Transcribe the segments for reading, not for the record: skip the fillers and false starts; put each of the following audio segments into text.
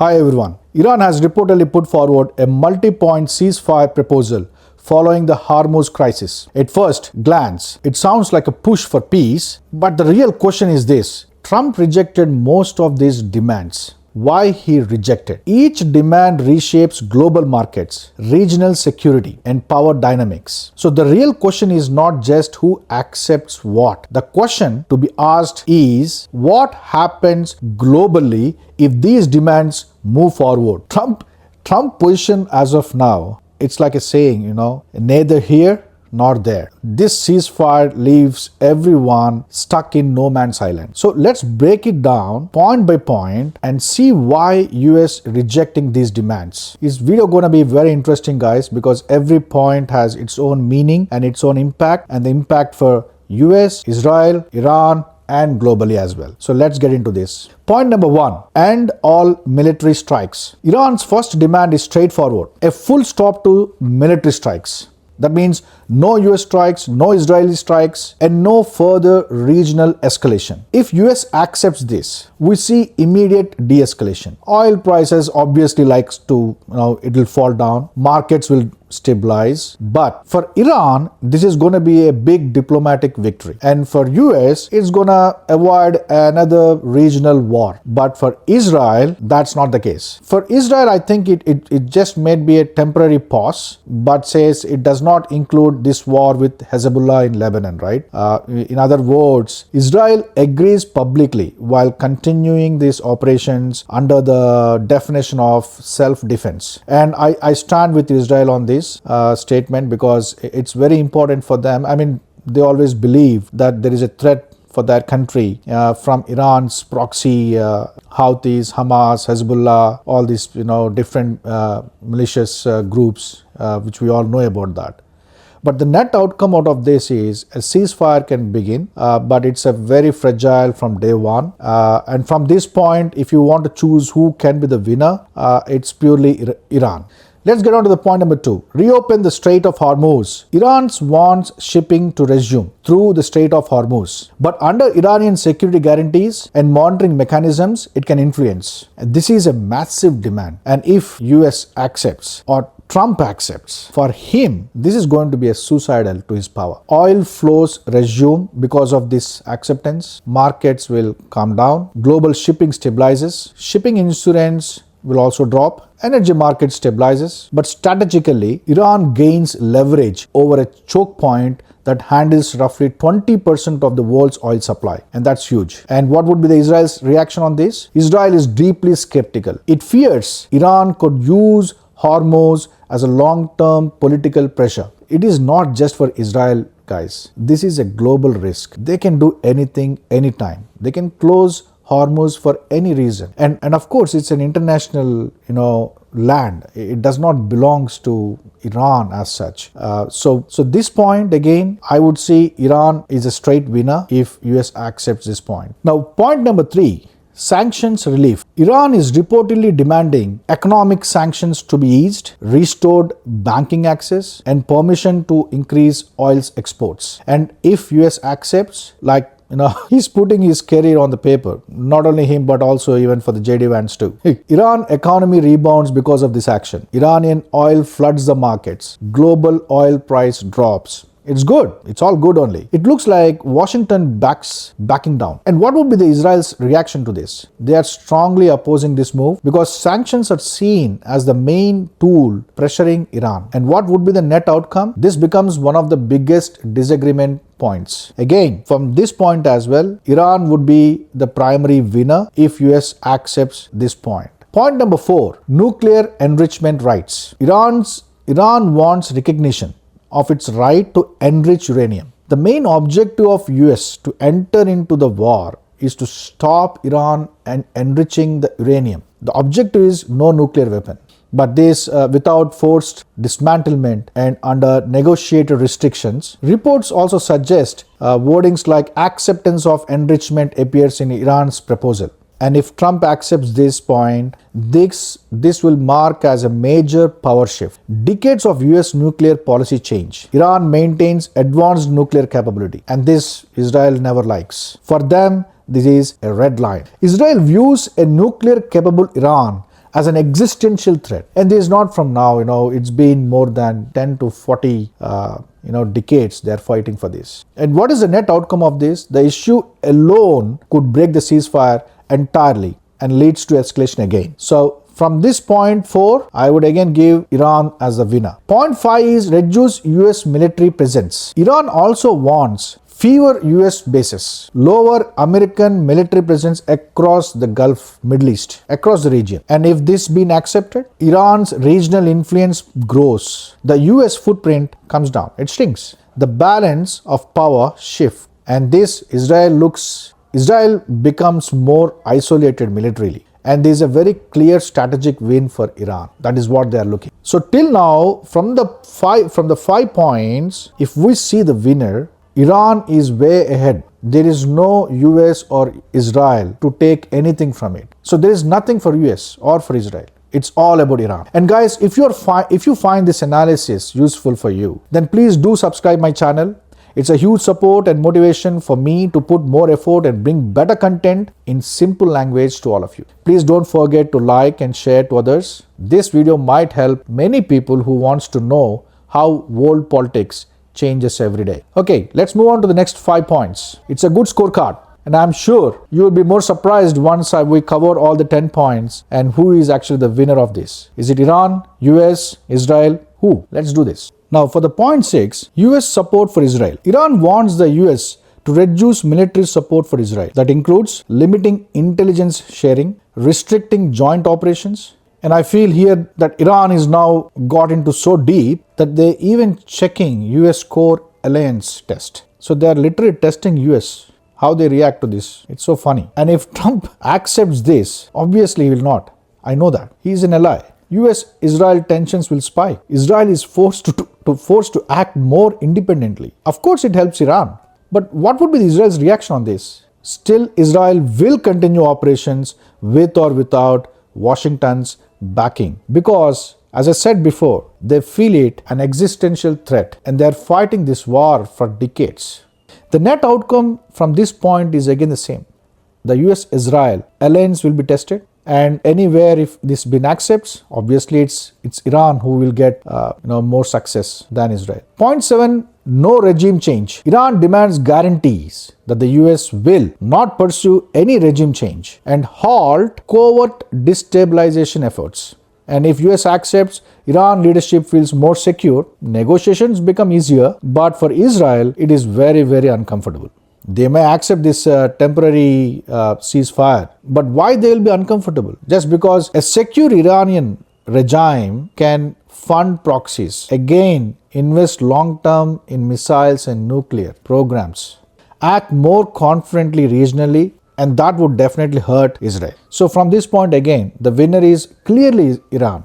Hi everyone. Iran has reportedly put forward a multi-point ceasefire proposal following the Hormuz crisis. At first glance, it sounds like a push for peace, but the real question is this. Trump rejected most of these demands. Why he rejected? Each demand reshapes global markets, regional security, and power dynamics. So the real question is not just who accepts what. The question to be asked is what happens globally if these demands move forward. Trump position as of now, it's like a saying, neither here nor there. This ceasefire leaves everyone stuck in no man's island. So let's break it down point by point and see why US rejecting these demands. This video going to be very interesting, guys, because every point has its own meaning and its own impact, and the impact for US, Israel, Iran, and globally as well. So let's get into this. Point number 1, end all military strikes. Iran's first demand is straightforward: a full stop to military strikes. That means no US strikes, no Israeli strikes, and no further regional escalation. If US accepts this, we see immediate de-escalation. Oil prices obviously likes to, it will fall down. Markets will stabilize. But for Iran, this is going to be a big diplomatic victory. And for US, it's going to avoid another regional war. But for Israel, that's not the case. For Israel, I think it just may be a temporary pause, but says it does not include this war with Hezbollah in Lebanon, right? In other words, Israel agrees publicly while continuing these operations under the definition of self-defense. And I stand with Israel on this statement because it's very important for them. I mean, they always believe that there is a threat for their country from Iran's proxy, Houthis, Hamas, Hezbollah, all these different malicious groups, which we all know about that. But the net outcome out of this is a ceasefire can begin, but it's a very fragile from day one. And from this point, if you want to choose who can be the winner, it's purely Iran. Let's get on to the point number 2. Reopen the Strait of Hormuz. Iran wants shipping to resume through the Strait of Hormuz. But under Iranian security guarantees and monitoring mechanisms, it can influence. And this is a massive demand. And if US accepts or Trump accepts, for him, this is going to be a suicidal to his power. Oil flows resume because of this acceptance. Markets will calm down. Global shipping stabilizes. Shipping insurance will also drop. Energy market stabilizes. But strategically, Iran gains leverage over a choke point that handles roughly 20% of the world's oil supply. And that's huge. And what would be the Israel's reaction on this? Israel is deeply skeptical. It fears Iran could use Hormuz as a long-term political pressure. It is not just for Israel, guys. This is a global risk. They can do anything, anytime. They can close Hormuz for any reason. And of course, it's an international, land. It does not belongs to Iran as such. So this point, again, I would say Iran is a straight winner if US accepts this point. Now, point number 3. Sanctions relief. Iran is reportedly demanding economic sanctions to be eased, restored banking access, and permission to increase oil's exports. And if US accepts, he's putting his career on the paper. Not only him, but also even for the JD Vance too. Iran economy rebounds because of this action. Iranian oil floods the markets. Global oil price drops. It's good. It's all good only. It looks like Washington backing down. And what would be the Israel's reaction to this? They are strongly opposing this move because sanctions are seen as the main tool pressuring Iran. And what would be the net outcome? This becomes one of the biggest disagreement points. Again, from this point as well, Iran would be the primary winner if US accepts this point. Point number 4, nuclear enrichment rights. Iran wants recognition of its right to enrich uranium. The main objective of US to enter into the war is to stop Iran and enriching the uranium. The objective is no nuclear weapon. But this without forced dismantlement and under negotiated restrictions. Reports also suggest wordings like acceptance of enrichment appears in Iran's proposal. And if Trump accepts this point, this will mark as a major power shift. Decades of US nuclear policy change. Iran maintains advanced nuclear capability, and this Israel never likes. For them, this is a red line. Israel views a nuclear capable Iran as an existential threat. And this is not from now, it's been more than 10 to 40 decades they're fighting for this. And what is the net outcome of this? The issue alone could break the ceasefire entirely and leads to escalation again. So from this point 4, I would again give Iran as the winner. Point 5 is reduce US military presence. Iran also wants fewer US bases, lower American military presence across the Gulf, Middle East, across the region. And if this been accepted, Iran's regional influence grows. The US footprint comes down. It shrinks. The balance of power shifts. And this Israel becomes more isolated militarily. And there is a very clear strategic win for Iran. That is what they are looking. So till now, from the 5 points, if we see the winner, Iran is way ahead. There is no US or Israel to take anything from it. So there is nothing for US or for Israel. It's all about Iran. And guys, if you find this analysis useful for you, then please do subscribe my channel. It's a huge support and motivation for me to put more effort and bring better content in simple language to all of you. Please don't forget to like and share to others. This video might help many people who wants to know how world politics changes every day. Okay, let's move on to the next 5 points. It's a good scorecard. And I'm sure you will be more surprised once we cover all the 10 points and who is actually the winner of this. Is it Iran, US, Israel? Who? Let's do this. Now for the point 6, US support for Israel. Iran wants the US to reduce military support for Israel. That includes limiting intelligence sharing, restricting joint operations. And I feel here that Iran is now got into so deep that they even checking US core alliance test. So they are literally testing US, how they react to this. It's so funny. And if Trump accepts this, obviously he will not. I know that. He is an ally. US-Israel tensions will spike. Israel is forced to act more independently. Of course it helps Iran. But what would be Israel's reaction on this? Still, Israel will continue operations with or without Washington's backing. Because, as I said before, they feel it an existential threat and they are fighting this war for decades. The net outcome from this point is again the same. The US-Israel alliance will be tested. And anywhere if this been accepts, obviously it's Iran who will get more success than Israel. Point 7, no regime change. Iran demands guarantees that the US will not pursue any regime change and halt covert destabilization efforts. And if US accepts, Iran leadership feels more secure, negotiations become easier, but for Israel, it is very, very uncomfortable. They may accept this temporary ceasefire, but why they will be uncomfortable? Just because a secure Iranian regime can fund proxies, again invest long-term in missiles and nuclear programs, act more confidently regionally, and that would definitely hurt Israel. So from this point again, the winner is clearly Iran.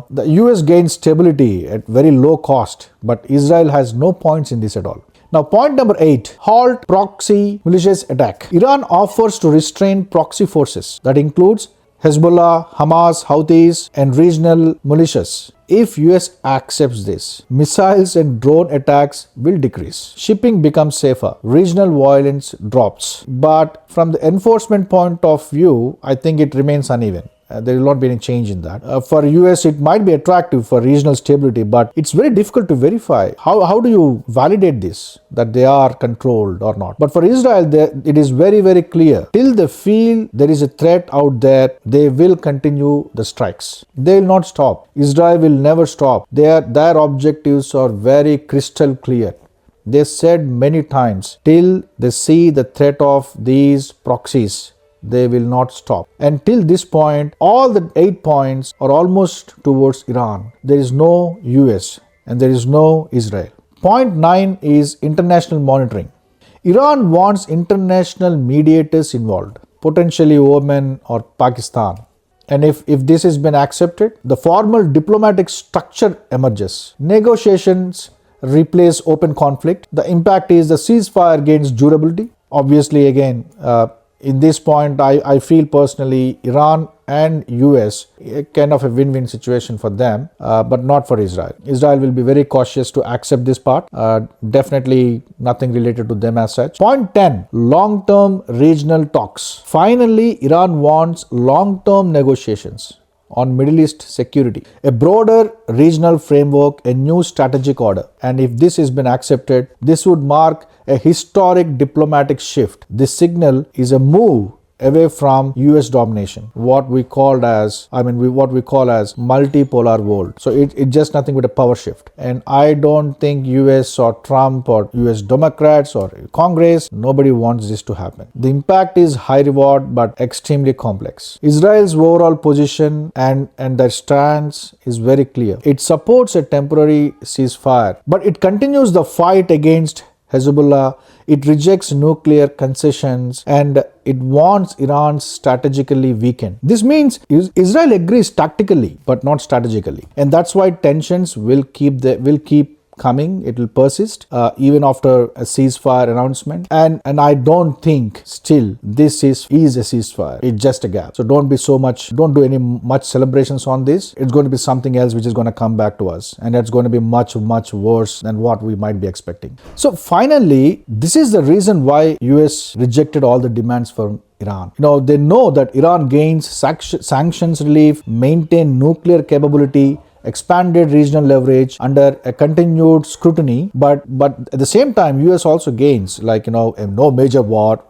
The US gains stability at very low cost, but Israel has no points in this at all. Now point number 8, halt proxy malicious attack. Iran offers to restrain proxy forces. That includes Hezbollah, Hamas, Houthis and regional militias. If US accepts this, missiles and drone attacks will decrease. Shipping becomes safer. Regional violence drops. But from the enforcement point of view, I think it remains uneven. There will not be any change in that. For US, it might be attractive for regional stability, but it's very difficult to verify. How do you validate this, that they are controlled or not? But for Israel, it is very, very clear. Till they feel there is a threat out there, they will continue the strikes. They will not stop. Israel will never stop. Their objectives are very crystal clear. They said many times, till they see the threat of these proxies, they will not stop. Until this point, all the 8 points are almost towards Iran. There is no US and there is no Israel. Point 9 is international monitoring. Iran wants international mediators involved, potentially Oman or Pakistan. And if this has been accepted, the formal diplomatic structure emerges. Negotiations replace open conflict. The impact is the ceasefire gains durability. Obviously, again, in this point, I feel personally Iran and US kind of a win-win situation for them, but not for Israel. Israel will be very cautious to accept this part. Definitely nothing related to them as such. Point 10, long-term regional talks. Finally, Iran wants long-term negotiations. on Middle East security, a broader regional framework, a new strategic order. And if this has been accepted, this would mark a historic diplomatic shift. This signal is a move away from US domination, what we call as multipolar world. So it's just nothing but a power shift. And I don't think US or Trump or US Democrats or Congress, nobody wants this to happen. The impact is high reward but extremely complex. Israel's overall position and their stance is very clear. It supports a temporary ceasefire, but it continues the fight against Hezbollah. It rejects nuclear concessions and it wants Iran strategically weakened. This means Israel agrees tactically but not strategically, and that's why tensions will keep coming. It will persist even after a ceasefire announcement, and I don't think still this is a ceasefire. It's just a gap. So don't do any much celebrations on this. It's going to be something else which is going to come back to us, and it's going to be much worse than what we might be expecting. So finally, this is the reason why US rejected all the demands from Iran. They know that Iran gains sanctions relief, maintain nuclear capability, expanded regional leverage under a continued scrutiny, but at the same time US also gains no major war,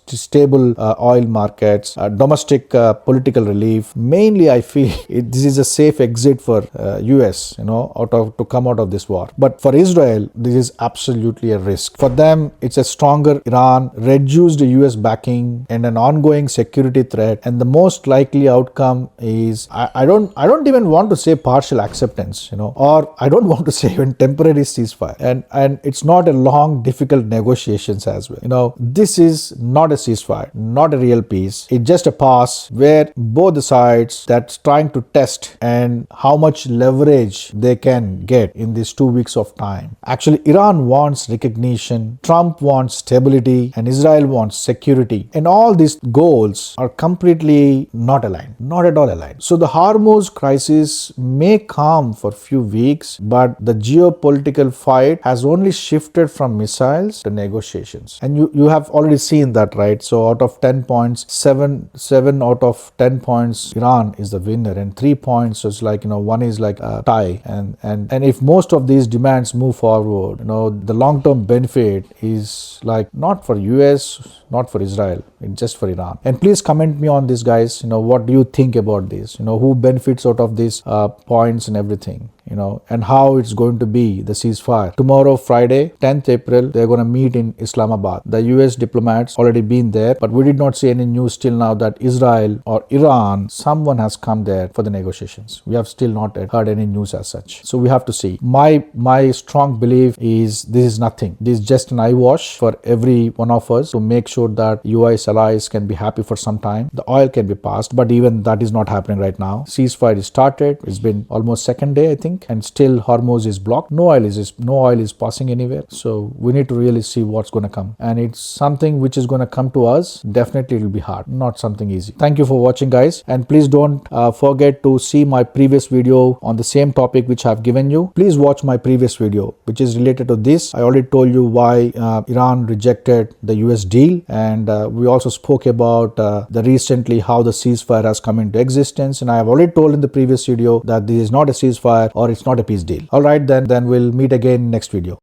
stable oil markets, domestic political relief. Mainly I feel this is a safe exit for US to come out of this war. But for Israel, this is absolutely a risk. For them, it's a stronger Iran, reduced US backing, and an ongoing security threat. And the most likely outcome is I don't even want to say partial acceptance, or I don't want to say even temporary ceasefire. And it's not a long, difficult negotiations as well. This is not a ceasefire, not a real peace. It's just a pause where both the sides that's trying to test and how much leverage they can get in these 2 weeks of time. Actually, Iran wants recognition, Trump wants stability, and Israel wants security. And all these goals are completely not aligned, not at all aligned. So the Hormuz crisis may calm for few weeks, but the geopolitical fight has only shifted from missiles to negotiations. And you have already seen that, right? So out of 10 points, 7 out of 10 points, Iran is the winner, and 3 points is one is like a tie. And if most of these demands move forward, the long-term benefit is not for US, not for Israel, it's just for Iran. And please comment me on this, guys. What do you think about this? Who benefits out of these points and everything? And how it's going to be the ceasefire. Tomorrow, Friday, 10th April, they're going to meet in Islamabad. The US diplomats already been there, but we did not see any news till now that Israel or Iran, someone has come there for the negotiations. We have still not heard any news as such. So we have to see. My strong belief is this is nothing. This is just an eyewash for every one of us to make sure that US allies can be happy for some time. The oil can be passed, but even that is not happening right now. Ceasefire is started. It's been almost second day, I think, and still Hormuz is blocked. No oil is passing anywhere. So we need to really see what's going to come. And it's something which is going to come to us. Definitely it will be hard, not something easy. Thank you for watching, guys. And please don't forget to see my previous video on the same topic which I've given you. Please watch my previous video, which is related to this. I already told you why Iran rejected the US deal. And we also spoke about the recently how the ceasefire has come into existence. And I have already told in the previous video that this is not a ceasefire or it's not a peace deal. All right, then we'll meet again next video.